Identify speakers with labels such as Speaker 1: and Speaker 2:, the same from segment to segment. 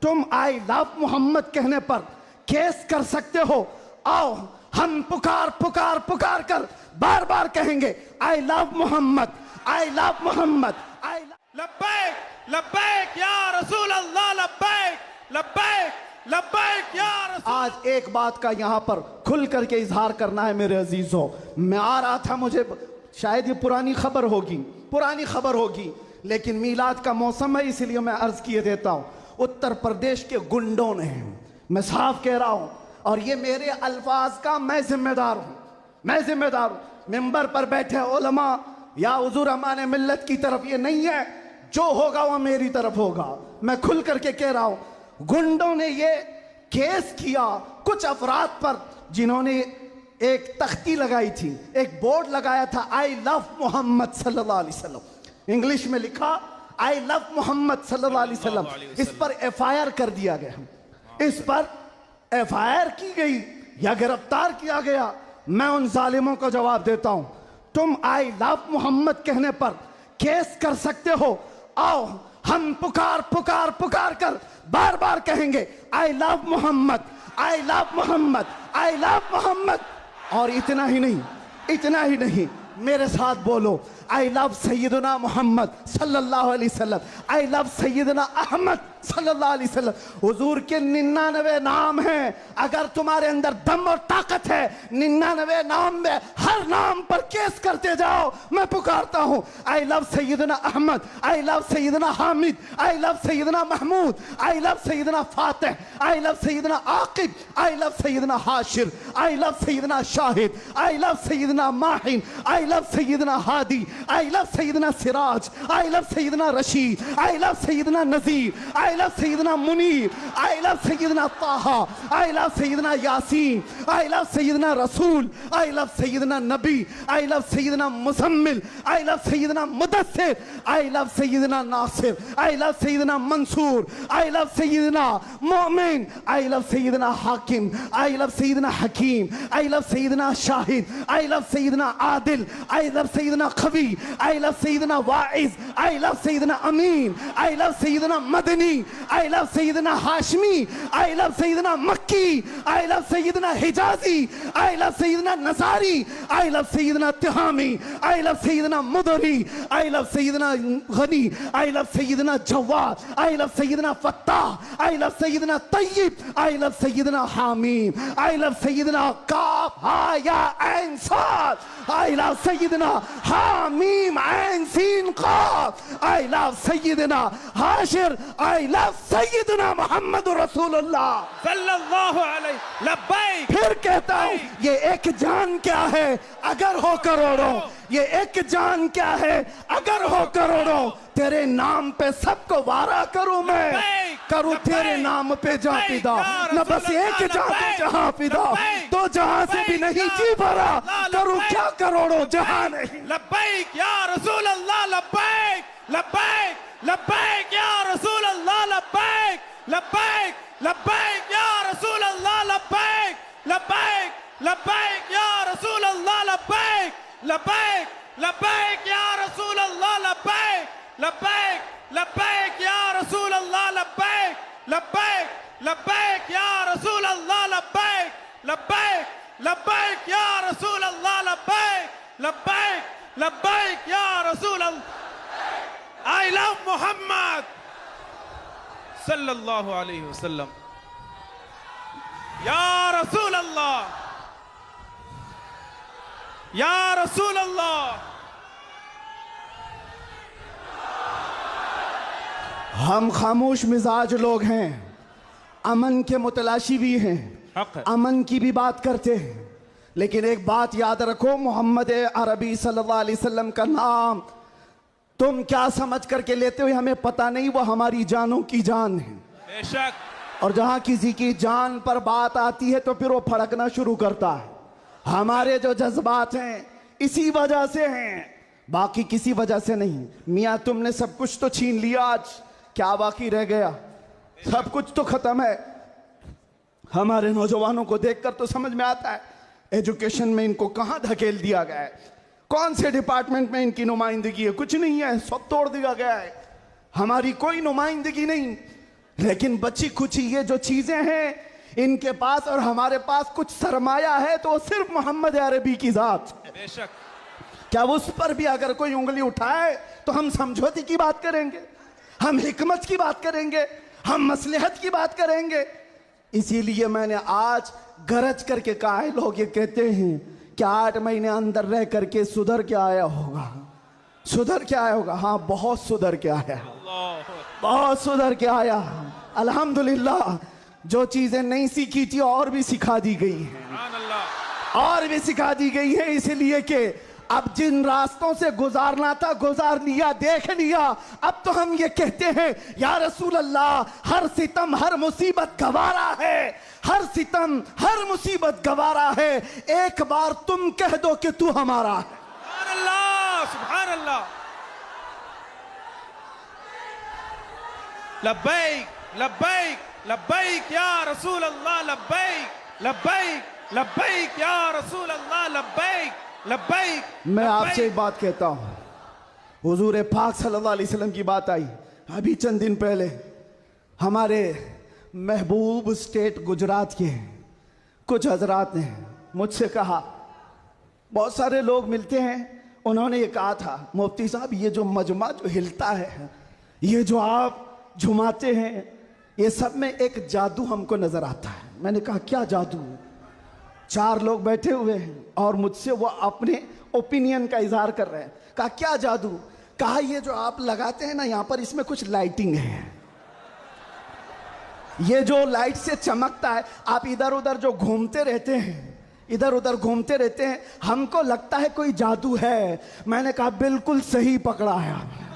Speaker 1: तुम आई लव मोहम्मद कहने पर केस कर सकते हो। आओ हम पुकार पुकार पुकार कर बार बार कहेंगे I love Mohammad, I love Mohammad, I
Speaker 2: लब्बैक लब्बैक या रसूल अल्लाह, लब्बैक लब्बैक लब्बैक या रसूल।
Speaker 1: आज एक बात का यहाँ पर खुल करके इजहार करना है मेरे अजीजों। मैं आ रहा था, मुझे शायद ये पुरानी खबर होगी, लेकिन मीलाद का मौसम है इसलिए मैं अर्ज किए देता हूँ। उत्तर प्रदेश के गुंडों ने, मैं साफ कह रहा हूँ और ये मेरे अल्फाज का मैं जिम्मेदार हूँ। मिंबर पर बैठे उलमा या हुजूर अमाने मिल्लत की तरफ ये नहीं है, जो होगा वो मेरी तरफ होगा। मैं खुल करके कह रहा हूँ, गुंडों ने ये केस किया कुछ अफराद पर जिन्होंने एक तख्ती लगाई थी, एक बोर्ड लगाया था आई लव मोहम्मद सल्लल्लाहु अलैहि वसल्लम, इंग्लिश में लिखा आई लव मोहम्मद सल्लल्लाहु अलैहि वसल्लम। इस पर FIR कर दिया गया, इस पर FIR की गई या गिरफ्तार किया गया। मैं उन जालिमों को जवाब देता हूं, तुम आई लव मोहम्मद कहने पर केस कर सकते हो। आओ हम पुकार पुकार पुकार कर बार बार कहेंगे I love Mohammad, I love Mohammad, I love Mohammad. और इतना ही नहीं, मेरे साथ बोलो आई लव सैयदना मोहम्मद सल्लल्लाहु अलैहि वसल्लम, आई लव सैयदना अहमद सल्लल्लाहु अलैहि वसल्लम। हुजूर के 99 नाम हैं, अगर तुम्हारे अंदर दम और ताकत है 99 नाम में हर नाम पर केस करते जाओ। मैं पुकारता हूं आई लव सैयदना अहमद, आई लव सैयदना हामिद, आई लव सैयदना महमूद, आई लव सैयदना फातिह, आई लव सैयदना आकिब, आई लव सैयदना हाशिर, आई लव सैयदना शाहिद, आई लव सैयदना माहिन, आई लव सैयदना हादी, आई लव सैयदना सिराज, आई लव सैयदना रशीद, आई लव सैयदना नजीर, आई लव सैयदना मुनीर, आई लव सैयदना ताहा, आई लव सैयदना यासीन, आई लव सैयदना रसूल, आई लव सैयदना नबी, आई लव सैयदना मुजम्मिल, आई लव सैयदना मुदस्सिर, आई लव सैयदना नासिर, आई लव सैयदना मंसूर, आई लव सैयदना मोमिन, आई लव सैयदना हाकिम, आई लव सैयदना हकीम, आई लव सैयदना शाहिद, आई लव सैयदना आदिल, आई लव सैयदना खबी, आई लव सैयदना वाइज, आई लव सैयदना अमीन, आई लव सैयदना मदनी, आई लव सैयदना हाशमी, आई लव सैयदना मक्की, आई लव सैयदना हिजाजी, आई लव सैयदना नजारी, आई लव सैयदना तिहामी, आई लव सैयदना मुदरी, आई लव सैयदना गनी, आई लव सैयदना जवाद, आई लव सैयदना फत्ताह, आई लव सैयदना तय्यब, आई लव सैयदना हामीम, आई लव सैयदना काफ हा या ऐन साद, आई लव सैयदना हामीम ऐन सीन काफ, आई लव सैयदना हाशिर, आई लव सैयदना मोहम्मद रसूलुल्लाह
Speaker 2: सल्लल्लाहु अलैहि। लब्बैक।
Speaker 1: फिर कहता हूं ये एक जान क्या है अगर हो करोड़ों, ये एक जान क्या है अगर हो करोड़ों, तेरे नाम पे सबको वारा करूं मैं, करूं तेरे नाम पे जा फिदा, न बस एक जा पे जहां फिदा, तो जहां से भी नहीं जी भरा, करूं क्या करोड़ों जहां नहीं।
Speaker 2: लब्बैक या रसूल अल्लाह, लब्बैक लब्बैक लब्बैक या रसूल अल्लाह, लब्बैक लब्बैक लब्बैक या रसूल अल्लाह, लब्बैक लब्बैक लब्बैक या रसूल अल्लाह, लब्बैक लब्बैक लब्बैक या रसूल अल्लाह, लब्बैक लब्बैक लब्बैक या रसूल अल्लाह, लब्बैक लब्बैक लब्बैक या रसूल अल्लाह, लब्बैक लब्बैक लब्बैक या रसूल अल्लाह, लब्बैक लब्बैक लब्बैक या रसूल अल्लाह। आई लव मोहम्मद सल्लल्लाहु अलैहि वसल्लम या रसूल अल्लाह, या रसूल अल्लाह।
Speaker 1: हम खामोश मिजाज लोग हैं, अमन के मुतलाशी भी हैं, अमन की भी बात करते हैं, लेकिन एक बात याद रखो, मोहम्मद अरबी सल्लल्लाहु अलैहि वसल्लम का नाम तुम क्या समझ करके लेते हो हमें पता नहीं, वो हमारी जानों की जान है
Speaker 2: बेशक।
Speaker 1: और जहां किसी की जान पर बात आती है तो फिर वो फड़कना शुरू करता है। हमारे जो जज्बात हैं इसी वजह से हैं, बाकी किसी वजह से नहीं। मियाँ तुमने सब कुछ तो छीन लिया, आज क्या बाकी रह गया? सब कुछ तो खत्म है। हमारे नौजवानों को देखकर तो समझ में आता है एजुकेशन में इनको कहां धकेल दिया गया है, कौन से डिपार्टमेंट में इनकी नुमाइंदगी है? कुछ नहीं है, सब तोड़ दिया गया है। हमारी कोई नुमाइंदगी नहीं। लेकिन बची खुची ये जो चीजें हैं इनके पास और हमारे पास कुछ सरमाया है तो वो सिर्फ मोहम्मद अरबी की जात है।
Speaker 2: बेशक।
Speaker 1: क्या उस पर भी अगर कोई उंगली उठाए तो हम समझौते की बात करेंगे, हम हिकमत की बात करेंगे, हम मसलहत की बात करेंगे। इसीलिए मैंने आज गरज करके कहा है, लोग ये कहते हैं कि 8 महीने अंदर रह करके सुधर के आया होगा, सुधर के आया होगा। हाँ, बहुत सुधर के आया, बहुत सुधर के आया। अल्हम्दुलिल्लाह, जो चीजें नहीं सीखी थी और भी सिखा दी गई हैं, और भी सिखा दी गई है। इसलिए कि अब जिन रास्तों से गुजारना था गुजार लिया, देख लिया। अब तो हम ये कहते हैं या रसूल अल्लाह, हर सितम हर मुसीबत गवारा है, हर सितम हर मुसीबत गवारा है, एक बार तुम कह दो कि तू हमारा है।
Speaker 2: सुभान अल्लाह, सुभान अल्लाह। लब्बैक लब्बैक लब्बैक या रसूल अल्लाह, लब्बैक लब्बैक लब्बैक या रसूल अल्लाह, लब्बैक लब्बैक।
Speaker 1: मैं आपसे एक बात कहता हूं, हुजूर पाक सल्लल्लाहु अलैहि वसल्लम की बात आई अभी चंद दिन पहले। हमारे महबूब स्टेट गुजरात के कुछ हजरात ने मुझसे कहा, बहुत सारे लोग मिलते हैं, उन्होंने ये कहा था, मुफ्ती साहब ये जो मजमा जो हिलता है, ये जो आप झुमाते हैं, ये सब में एक जादू हमको नजर आता है। मैंने कहा क्या जादू? 4 लोग बैठे हुए हैं और मुझसे वो अपने ओपिनियन का इजहार कर रहे हैं। कहा क्या जादू? कहा ये जो आप लगाते हैं ना यहाँ पर, इसमें कुछ लाइटिंग है, ये जो लाइट से चमकता है, आप इधर उधर जो घूमते रहते हैं, इधर उधर घूमते रहते हैं, हमको लगता है कोई जादू है। मैंने कहा बिल्कुल सही पकड़ा है आपने,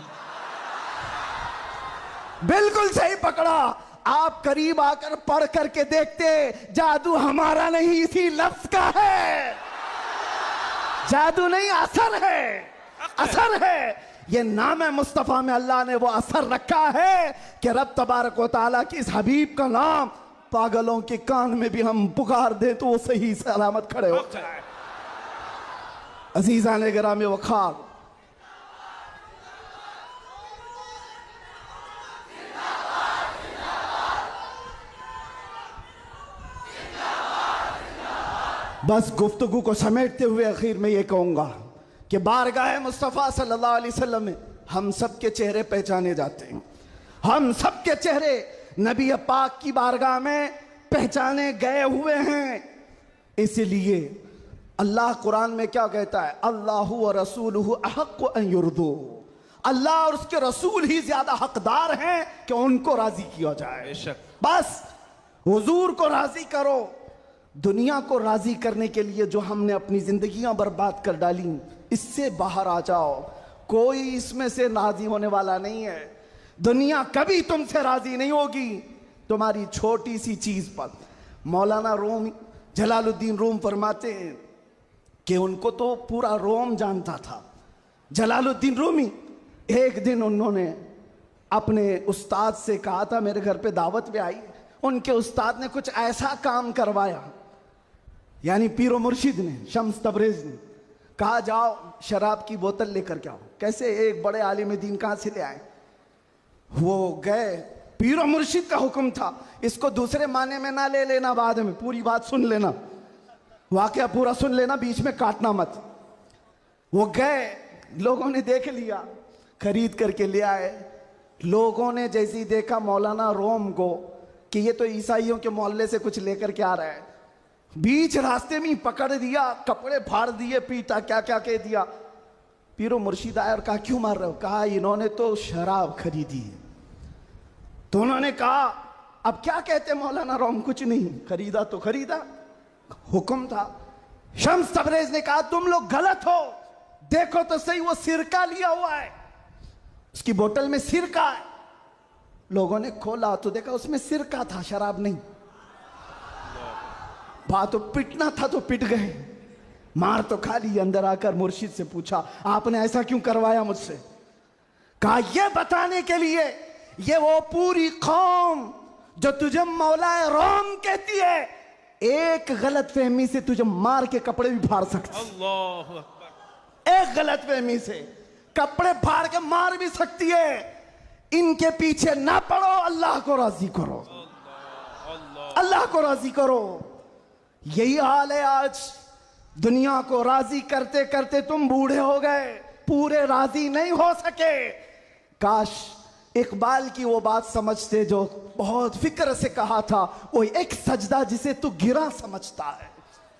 Speaker 1: बिल्कुल सही पकड़ा। आप करीब आकर पढ़ करके देखते, जादू हमारा नहीं इसी लफ्ज का है, जादू नहीं असर है, असर है। ये नाम है मुस्तफा में अल्लाह ने वो असर रखा है कि रब तबारक व तआला की इस हबीब का नाम पागलों के कान में भी हम पुकार दें तो वो सही सलामत खड़े हो जाए। अजीज़ान गिरामी वक़ार, बस गुफ्तगू को समेटते हुए आखिर में ये कहूँगा कि बारगाह मुस्तफ़ा सल्लल्लाहु अलैहि वसल्लम में हम सब के चेहरे पहचाने जाते हैं, हम सब के चेहरे नबी पाक की बारगाह में पहचाने गए हुए हैं। इसलिए अल्लाह कुरान में क्या कहता है, अल्लाहु व रसूलुहु अहक्कु अन युर्दू, अल्लाह और उसके रसूल ही ज्यादा हकदार हैं कि उनको राजी किया जाए। बस हुजूर को राजी करो। दुनिया को राजी करने के लिए जो हमने अपनी जिंदगियां बर्बाद कर डाली, इससे बाहर आ जाओ। कोई इसमें से राजी होने वाला नहीं है। दुनिया कभी तुमसे राजी नहीं होगी तुम्हारी छोटी सी चीज पर। मौलाना रूम जलालुद्दीन रूम फरमाते हैं कि उनको तो पूरा रोम जानता था। जलालुद्दीन रूमी, एक दिन उन्होंने अपने उस्ताद से कहा था, मेरे घर पे दावत पे आई, उनके उस्ताद ने कुछ ऐसा काम करवाया, यानी पीरो मुर्शिद ने, शम्स तबरेज ने कहा जाओ शराब की बोतल लेकर के आओ। कैसे? एक बड़े आलिम दीन कहाँ से ले आए? वो गए, पीरो मुर्शिद का हुक्म था, इसको दूसरे माने में ना ले लेना, बाद में पूरी बात सुन लेना, वाकया पूरा सुन लेना, बीच में काटना मत। वो गए, लोगों ने देख लिया, खरीद करके ले आए। लोगों ने जैसे ही देखा मौलाना रोम को कि ये तो ईसाइयों के मोहल्ले से कुछ लेकर के आ रहा है, बीच रास्ते में पकड़ दिया, कपड़े फाड़ दिए, पीटा, क्या क्या कह दिया। पीरो मुर्शिद आया और कहा क्यों मार रहे हो? कहा इन्होंने तो शराब खरीदी है। तो उन्होंने कहा अब क्या कहते मौलाना रोम? कुछ नहीं, खरीदा तो खरीदा, हुक्म था। शम्स तबरेज ने कहा तुम लोग गलत हो, देखो तो सही, वो सिरका लिया हुआ है, उसकी बोतल में सिरका है। लोगों ने खोला तो देखा उसमें सिरका था, शराब नहीं। बात तो पिटना था तो पिट गए, मार तो खा ली। अंदर आकर मुर्शिद से पूछा आपने ऐसा क्यों करवाया मुझसे? कहा यह बताने के लिए ये वो पूरी कौम जो तुझे मौलाए रोम कहती है, एक गलत फहमी से तुझे मार के कपड़े भी फाड़ सकती।
Speaker 2: अल्लाहु अकबर।
Speaker 1: एक गलत फहमी से कपड़े फाड़ के मार भी सकती है। इनके पीछे ना पड़ो, अल्लाह को राजी करो, अल्लाह को राजी करो। यही हाल है आज। दुनिया को राजी करते करते तुम बूढ़े हो गए, पूरे राजी नहीं हो सके। काश इकबाल की वो बात समझते जो बहुत फिक्र से कहा था, वो एक सजदा जिसे तू गिरा समझता है,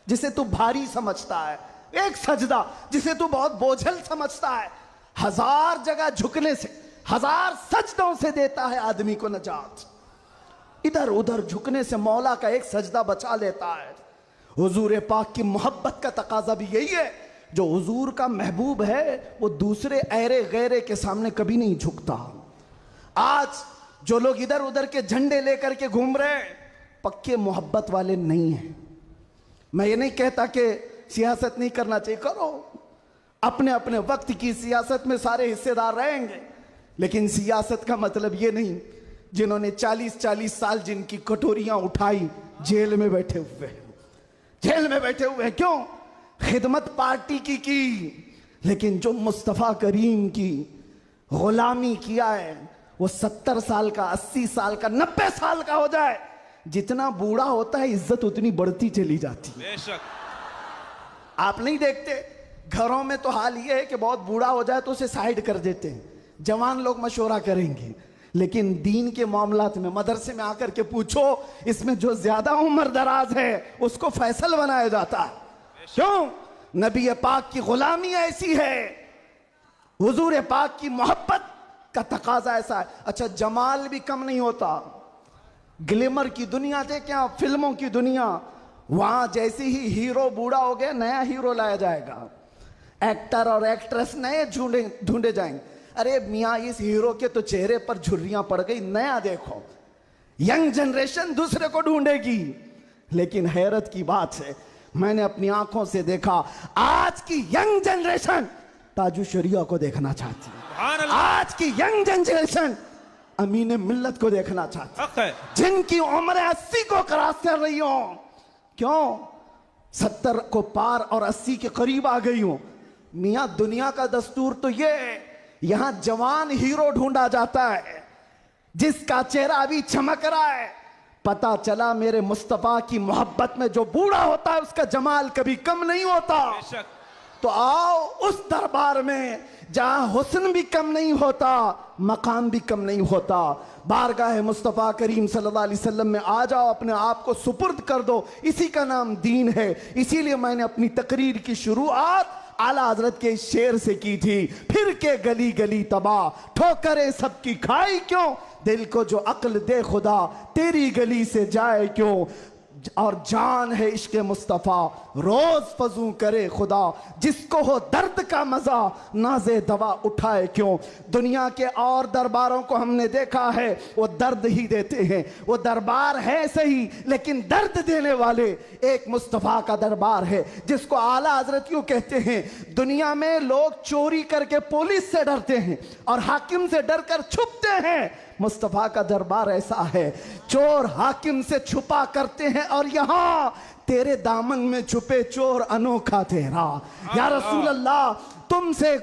Speaker 1: जिसे तू भारी समझता है, एक सजदा जिसे तू बहुत बोझल समझता है, 1000 जगह झुकने से, 1000 सजदों से देता है आदमी को नजात। इधर उधर झुकने से मौला का एक सजदा बचा लेता है। हुजूर पाक की मोहब्बत का तकाजा भी यही है। जो हुजूर का महबूब है वो दूसरे ऐरे गैरे के सामने कभी नहीं झुकता। आज जो लोग इधर उधर के झंडे लेकर के घूम रहे हैं, पक्के मोहब्बत वाले नहीं हैं। मैं ये नहीं कहता कि सियासत नहीं करना चाहिए, करो, अपने अपने वक्त की सियासत में सारे हिस्सेदार रहेंगे, लेकिन सियासत का मतलब ये नहीं जिन्होंने 40-40 साल जिनकी कटोरियां उठाई जेल में बैठे हुए, जेल में बैठे हुए। क्यों? खिदमत पार्टी की, लेकिन जो मुस्तफ़ा करीम की गुलामी किया है, वो 70 साल का, 80 साल का, 90 साल का हो जाए, जितना बूढ़ा होता है इज्जत उतनी बढ़ती चली जाती है।
Speaker 2: बेशक
Speaker 1: आप नहीं देखते घरों में तो हाल ये है कि बहुत बूढ़ा हो जाए तो उसे साइड कर देते हैं, जवान लोग मशवरा करेंगे, लेकिन दीन के मामलात में मदरसे में आकर के पूछो, इसमें जो ज्यादा उम्र दराज है उसको फैसल बनाया जाता है। क्यों? नबी पाक की गुलामी ऐसी है, हुजूर पाक की मोहब्बत का तकाजा ऐसा है। अच्छा, जमाल भी कम नहीं होता। ग्लिमर की दुनिया देखें आप, फिल्मों की दुनिया, वहां जैसे ही हीरो बूढ़ा हो गया नया हीरो लाया जाएगा, एक्टर और एक्ट्रेस नए ढूंढे जाएंगे। अरे मियाँ, इस हीरो के तो चेहरे पर झुर्रियां पड़ गई, नया देखो। यंग जनरेशन दूसरे को ढूंढेगी। लेकिन हैरत की बात है, मैंने अपनी आंखों से देखा, आज की यंग जनरेशन ताजु शरिया को देखना चाहती है। आज की यंग जनरेशन अमीन मिल्लत को देखना चाहती है, जिनकी उम्र 80 को क्रॉस कर रही हो। क्यों? 70 को पार और 80 के करीब आ गई हो। मियां, दुनिया का दस्तूर तो ये है, यहां जवान हीरो ढूंढा जाता है जिसका चेहरा अभी चमक रहा है। पता चला मेरे मुस्तफा की मोहब्बत में जो बूढ़ा होता है उसका जमाल कभी कम नहीं होता। तो आओ उस दरबार में जहां हुस्न भी कम नहीं होता, मकाम भी कम नहीं होता। बारगाह मुस्तफ़ा करीम सल्लल्लाहु अलैहि वसल्लम में आ जाओ, अपने आप को सुपुर्द कर दो, इसी का नाम दीन है। इसीलिए मैंने अपनी तकरीर की शुरुआत आला हजरत के शेर से की थी, फिर के गली गली तबाह, ठोकरे सबकी खाई क्यों, दिल को जो अक्ल दे खुदा, तेरी गली से जाए क्यों। और जान है इश्क मुस्तफ़ा, रोज फजू करे खुदा, जिसको हो दर्द का मजा, नाजे दवा उठाए क्यों। दुनिया के और दरबारों को हमने देखा है, वो दर्द ही देते हैं, वो दरबार है सही लेकिन दर्द देने वाले। एक मुस्तफ़ा का दरबार है जिसको आला हजरत यूं कहते हैं, दुनिया में लोग चोरी करके पुलिस से डरते हैं और हाकिम से डरकर छुपते हैं। मुस्तफ़ा का दरबार ऐसा है, चोर हाकिम से छुपा करते हैं और यहाँ तेरे दामन में छुपे चोर अनोखा तेरा। या रसूल अल्लाह, तुमसे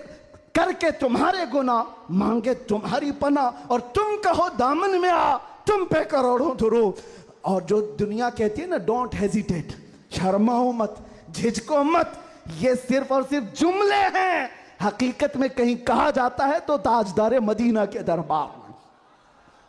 Speaker 1: करके तुम्हारे गुनाह, मांगे तुम्हारी पना, और तुम कहो दामन में आ, तुम पे करोड़ों दुरूद। और जो दुनिया कहती है ना, डोंट हेजिटेट, शर्माओ मत, झिझको मत, ये सिर्फ और सिर्फ जुमले हैं। हकीकत में कहीं कहा जाता है तो ताजदार मदीना के दरबार में,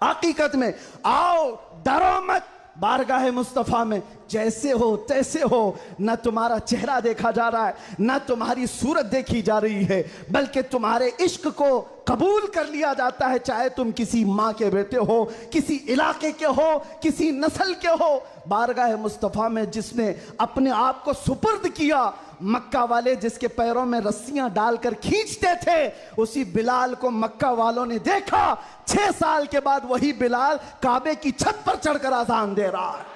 Speaker 1: हकीकत में आओ, डरो मत, बारगाह मुस्तफ़ा में जैसे हो तैसे हो। न तुम्हारा चेहरा देखा जा रहा है, न तुम्हारी सूरत देखी जा रही है, बल्कि तुम्हारे इश्क को कबूल कर लिया जाता है, चाहे तुम किसी माँ के बेटे हो, किसी इलाके के हो, किसी नस्ल के हो। बारगाह मुस्तफ़ा में जिसने अपने आप को सुपुर्द किया, मक्का वाले जिसके पैरों में रस्सियां डालकर खींचते थे, उसी बिलाल को मक्का वालों ने देखा। 6 साल के बाद वही बिलाल काबे की छत पर चढ़कर अजान दे रहा है।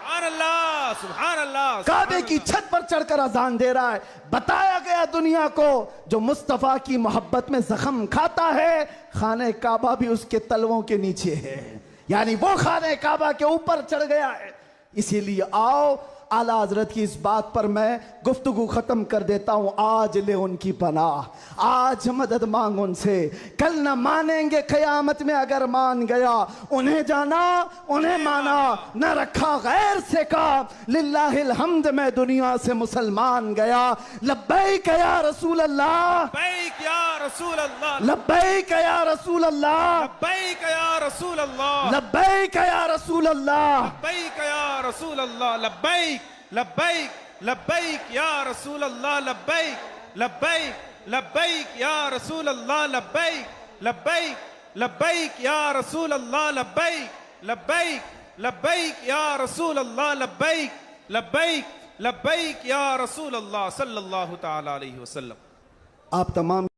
Speaker 2: सुभान अल्लाह,
Speaker 1: काबे की छत पर चढ़कर अजान दे रहा है। बताया गया दुनिया को, जो मुस्तफ़ा की मोहब्बत में जख्म खाता है, खाने काबा भी उसके तलवों के नीचे है, यानी वो खाने काबा के ऊपर चढ़ गया है। इसीलिए आओ, आला हजरत की इस बात पर मैं गुफ्तगू ख़त्म कर देता हूँ। आज ले उनकी पनाह, आज मदद मांग उनसे, कल न मानेंगे क़यामत में अगर मान गया। उन्हें जाना उन्हें माना, न रखा गैर से का, लिल्लाहिल हम्द मैं दुनिया से मुसलमान गया। लब्बैक या रसूल अल्लाह,
Speaker 2: लब्बैक या रसूल अल्लाह,
Speaker 1: लब्बैक या रसूल अल्लाह,
Speaker 2: लब्बैक या रसूल अल्लाह,
Speaker 1: लब्बैक या रसूल अल्लाह,
Speaker 2: लब्बैक या रसूल अल्लाह, लब्बैक लब्बैक लब्बैक या रसूल अल्लाह, लब्बैक लब्बैक लब्बैक या रसूल अल्लाह, लब्बैक लब्बैक लब्बैक या रसूल अल्लाह, लब्बैक लब्बैक लब्बैक या रसूल अल्लाह, लब्बैक लब्बैक लब्बैक या रसूल अल्लाह सल्लल्लाहु तआला अलैहि वसल्लम।
Speaker 1: आप तमाम